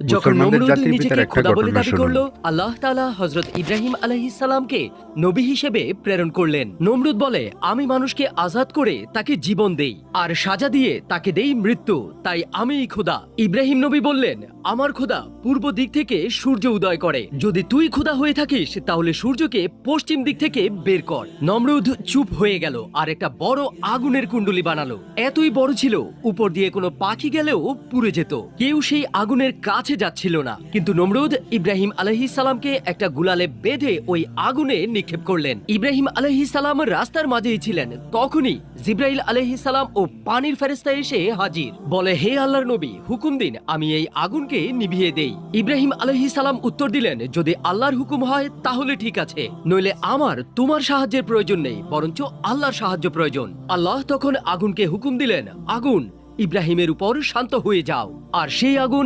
যখন মুসলমানদের নমরুদ জাতির নিজেকে পিতার একটা খোদা বলে ঘটনা দাবি শুনুন। করলো, আল্লাহ তাআলা হযরত ইব্রাহিম আলাইহিস সালামকে নবী হিসেবে প্রেরণ করলেন। নমরুদ বলে, আমি মানুষকে আজাদ করে তাকে জীবন দেই আর সাজা দিয়ে তাকে দেই মৃত্যু, তাই আমিই খোদা। ইব্রাহিম নবী বললেন, আমার খোদা পূর্ব দিক থেকে সূর্য উদয় করে, যদি তুই খোদা হয়ে থাকিস তাহলে সূর্যকে পশ্চিম দিক থেকে বের কর। নমরুদ চুপ হয়ে গেল আর একটা বড় আগুনের কুণ্ডলী বানালো। এতই বড় ছিল উপর দিয়ে কোনো পাখি গেলেও পুড়ে যেত, কেউ সেই আগুনের কাছে যাচ্ছিল না। কিন্তু নমরুদ ইব্রাহিম আলাইহিস সালামকে একটা গুলালে বেঁধে ওই আগুনে নিক্ষেপ করলেন। ইব্রাহিম আলাইহিস সালাম রাস্তার মাঝেই ছিলেন, তখনই জিব্রাইল আলাইহিস সালাম ও পানির ফেরেশতা এসে হাজির। বলে, হে আল্লাহর নবী, হুকুম দিন আমি এই আগুনকে নিভিয়ে দেই। ইব্রাহিম আলাইহিস সালাম উত্তর দিলেন, যদি আল্লাহর হুকুম হয় তাহলে ঠিক আছে, নইলে আমার তোমার সাহায্যের প্রয়োজন নেই, বরঞ্চ আল্লাহর সাহায্য প্রয়োজন। আল্লাহ তখন আগুনকে হুকুম দিলেন, আগুন ইব্রাহিমের উপর শান্ত হয়ে যাও। আর সেই আগুন